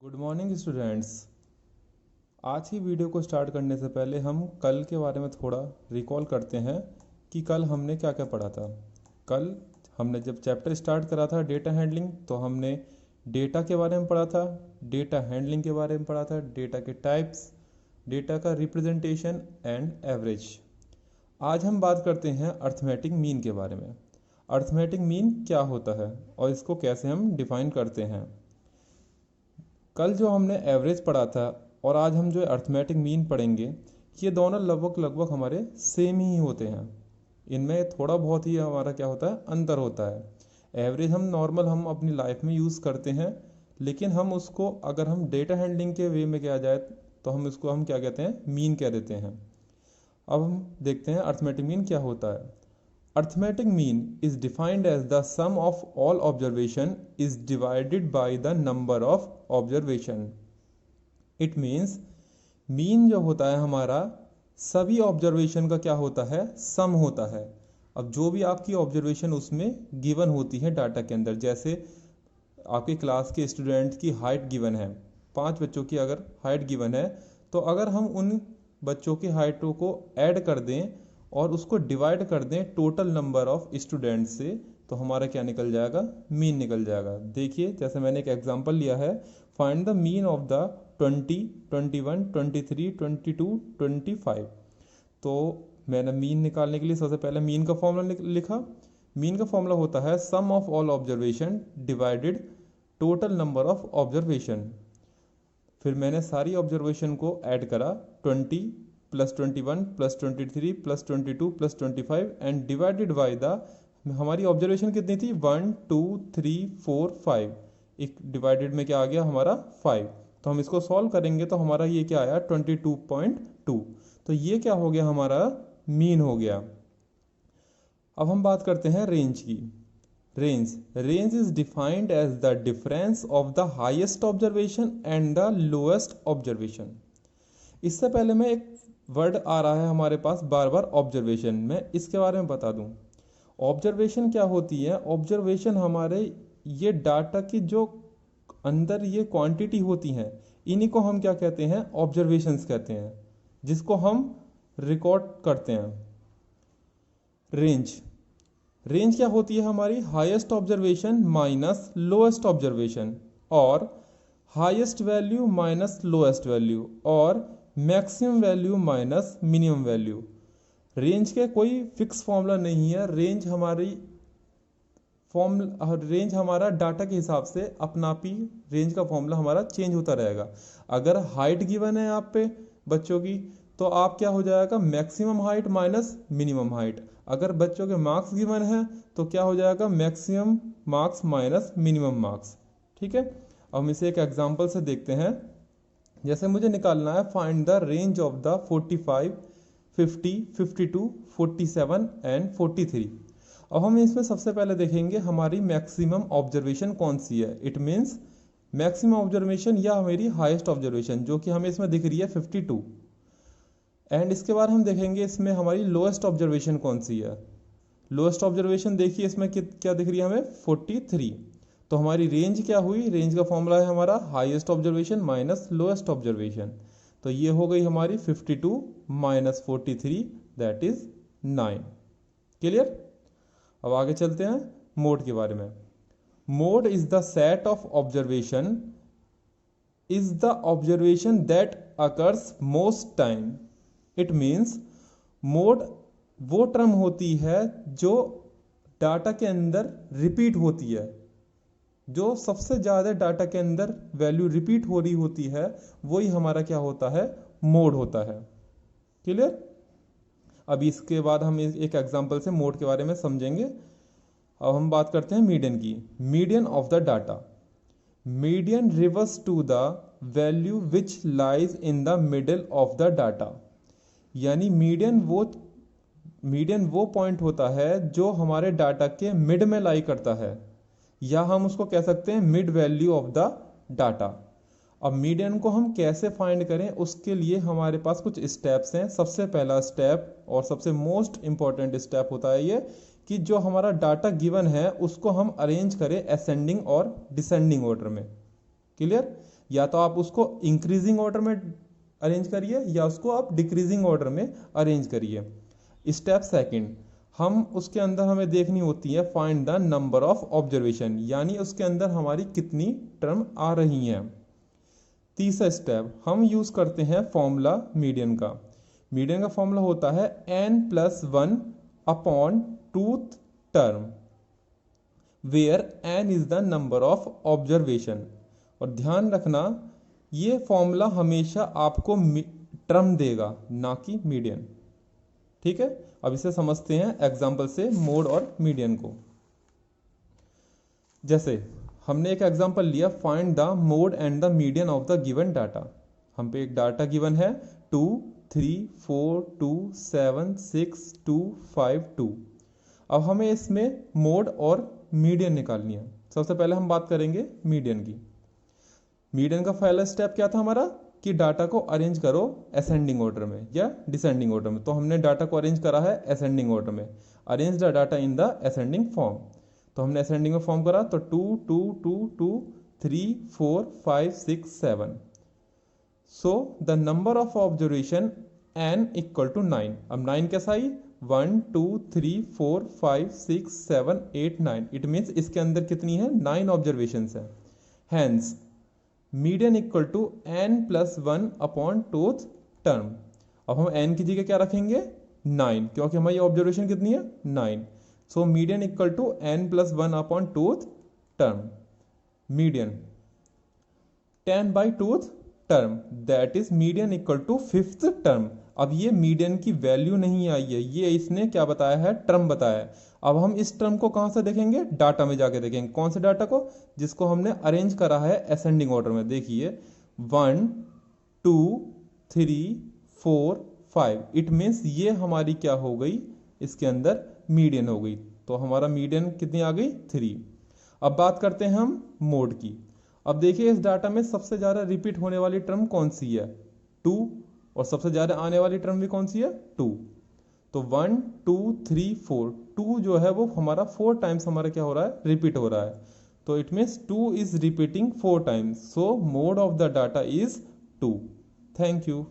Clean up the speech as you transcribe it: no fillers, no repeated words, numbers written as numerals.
Good morning students. आज की video को स्टार्ट करने से पहले हम कल के बारे में थोड़ा रिकॉल करते हैं कि कल हमने क्या क्या पढ़ा था। कल हमने जब चैप्टर स्टार्ट करा था डेटा हैंडलिंग, तो हमने डेटा के बारे में पढ़ा था, डेटा हैंडलिंग के बारे में पढ़ा था, डेटा के टाइप्स, डेटा का रिप्रेजेंटेशन एंड एवरेज। आज हम बात करते हैं अर्थमेटिक मीन के बारे में। अर्थमेटिक मीन क्या होता है और इसको कैसे हम डिफाइन करते हैं। कल जो हमने एवरेज पढ़ा था और आज हम जो अर्थमेटिक मीन पढ़ेंगे, ये दोनों लगभग लगभग हमारे सेम ही होते हैं। इनमें थोड़ा बहुत ही हमारा क्या होता है, अंतर होता है। एवरेज हम अपनी लाइफ में यूज़ करते हैं, लेकिन हम उसको अगर हम डेटा हैंडलिंग के वे में किया जाए तो हम क्या कहते हैं, मीन कह देते हैं। अब हम देखते हैं अर्थमेटिक मीन क्या होता है। Arithmetic mean is defined as the sum of all observation is divided by the number of observation. It means mean जो होता है हमारा सभी ऑब्जर्वेशन का क्या होता है, सम होता है। अब जो भी आपकी ऑब्जर्वेशन उसमें गिवन होती है डाटा के अंदर, जैसे आपके क्लास के स्टूडेंट की हाइट गिवन है, 5 बच्चों की अगर हाइट गिवन है, तो अगर हम उन बच्चों की हाइटों को ऐड कर दें और उसको डिवाइड कर दें टोटल नंबर ऑफ स्टूडेंट्स से, तो हमारा क्या निकल जाएगा, मीन निकल जाएगा। देखिए, जैसे मैंने एक एग्जांपल लिया है, find the mean of the 20, 21, 23, 22, 25। तो मैंने मीन निकालने के लिए सबसे पहले मीन का फॉर्मूला लिखा। मीन का फॉर्मूला होता है sum of all observation divided total number of observation. फिर मैंने सारी ऑब्जर्वेशन को ऐड करा, 20 plus 21 plus 23 plus 22 plus 25 and divided by the, हमारी ऑब्जर्वेशन कितनी थी, 1 2 3 4 5, एक डिवाइडेड में क्या आ गया हमारा 5। तो हम इसको सॉल्व करेंगे तो हमारा ये क्या आया 22.2। तो ये क्या हो गया, हमारा मीन हो गया। अब हम बात करते हैं रेंज की। Range is defined as the difference of the highest observation and the lowest observation. इससे पहले मैं एक वर्ड आ रहा है हमारे पास बार बार, ऑब्जर्वेशन, मैं इसके बारे में बता दूं। ऑब्जर्वेशन क्या होती है, ऑब्जर्वेशन हमारे ये डाटा की जो अंदर ये क्वांटिटी होती हैं, इन्हीं को हम क्या कहते हैं, ऑब्जर्वेशंस कहते हैं, जिसको हम रिकॉर्ड करते हैं। रेंज क्या होती है हमारी, highest observation minus lowest observation, और highest value minus lowest value, और maximum value minus minimum value. Range के कोई फिक्स फॉर्मूला नहीं है। रेंज हमारा डाटा के हिसाब से अपना आप ही रेंज का फॉर्मूला हमारा चेंज होता रहेगा। अगर हाइट गिवन है आप पे बच्चों की, तो आप क्या हो जाएगा, maximum height minus minimum height. अगर बच्चों के मार्क्स गिवन है तो क्या हो जाएगा, maximum marks minus minimum marks. ठीक है, अब हम इसे एक एग्जांपल से देखते हैं। जैसे मुझे निकालना है find the range of the 45, 50, 52, 47 and 43। अब हम इसमें सबसे पहले देखेंगे हमारी मैक्सिमम ऑब्जर्वेशन कौन सी है। इट मीन्स मैक्सिमम ऑब्जर्वेशन या मेरी हाईएस्ट ऑब्जर्वेशन, जो कि हमें इसमें दिख रही है 52। एंड इसके बाद हम देखेंगे इसमें हमारी लोएस्ट ऑब्जर्वेशन कौन सी है। लोएस्ट ऑब्जर्वेशन देखिए इसमें क्या दिख रही है हमें, 43। तो हमारी रेंज क्या हुई, रेंज का फॉर्मूला है हमारा highest observation minus lowest observation. तो ये हो गई हमारी 52 माइनस 43, दैट इज 9। क्लियर। अब आगे चलते हैं मोड के बारे में। Mode is the set of observation, is the observation that occurs most time. It means mode वो टर्म होती है जो डाटा के अंदर रिपीट होती है, जो सबसे ज़्यादा डाटा के अंदर वैल्यू रिपीट हो रही होती है, वही हमारा क्या होता है, मोड होता है। क्लियर। अब इसके बाद हम एक एग्जांपल से मोड के बारे में समझेंगे। अब हम बात करते हैं मीडियन की। Median of the data, median refers to the value which lies in the middle of the data. यानी मीडियन वो पॉइंट होता है जो हमारे डाटा के मिड में लाई करता है, या हम उसको कह सकते हैं mid value of the data. अब मीडियन को हम कैसे फाइंड करें, उसके लिए हमारे पास कुछ स्टेप्स हैं। सबसे पहला स्टेप और सबसे मोस्ट इंपॉर्टेंट स्टेप होता है ये कि जो हमारा डाटा गिवन है उसको हम अरेंज करें असेंडिंग और डिसेंडिंग ऑर्डर में। क्लियर। या तो आप उसको इंक्रीजिंग ऑर्डर में अरेंज करिए या उसको आप डिक्रीजिंग ऑर्डर में अरेंज करिए। स्टेप सेकंड, हम उसके अंदर हमें देखनी होती है find the number of observation, यानी उसके अंदर हमारी कितनी टर्म आ रही हैं। तीसरा स्टेप, हम यूज करते हैं फॉर्मूला मीडियन का। मीडियन का फॉर्मूला होता है n+1 upon twoth term where n is the number of observation. और ध्यान रखना ये फॉर्मूला हमेशा आपको टर्म देगा, ना कि मीडियन। ठीक है, अब इसे समझते हैं एग्जाम्पल से मोड और मीडियन को। जैसे हमने एक एग्जाम्पल लिया, find the mode and the median of the given data. हम पे एक डाटा गिवन है 2 3 4 2 7 6 2 5 2। अब हमें इसमें मोड और मीडियन निकालनी है। सबसे पहले हम बात करेंगे मीडियन की। मीडियन का पहला स्टेप क्या था हमारा कि डाटा को अरेंज करो असेंडिंग ऑर्डर में या डिसेंडिंग ऑर्डर में। तो हमने डाटा को अरेंज करा है असेंडिंग ऑर्डर में, arrange the data in the ascending form. तो हमने असेंडिंग में फॉर्म करा तो 2 2 2 2 3 4 5 6 7। So the number of observation n equal to 9। अब 9 कैसा आई 1 2 3 4 5 6 7 8 9। इट मीन्स इसके अंदर कितनी है 9 ऑब्जर्वेशन है। Hence median equal to n+1 upon twoth term. अब हम n की जगह क्या रखेंगे 9, क्योंकि हमारी ऑब्जर्वेशन कितनी है 9। So median equal to n+1 upon twoth term. Median 10 by twoth term, that is median equal to 5th term. अब ये मीडियन की वैल्यू नहीं आई है, ये इसने क्या बताया है टर्म बताया है। अब हम इस टर्म को कहां से देखेंगे डाटा में जाके देखेंगे। कौन से डाटा को, जिसको हमने अरेंज करा है असेंडिंग ऑर्डर में। देखिए 1 2 3 4 5। इट मीन्स ये हमारी क्या हो गई इसके अंदर मीडियन हो गई। तो हमारा मीडियन कितनी आ गई 3। अब बात करते हैं हम मोड की। अब देखिए इस डाटा में सबसे ज्यादा रिपीट होने वाली टर्म कौन सी है 2, और सबसे ज्यादा आने वाली टर्म भी कौन सी है 2। तो 1 2 3 4, 2 जो है वो हमारा 4 टाइम्स हमारा क्या हो रहा है रिपीट हो रहा है। तो it means 2 is repeating 4 times. So mode of the data is 2। Thank you.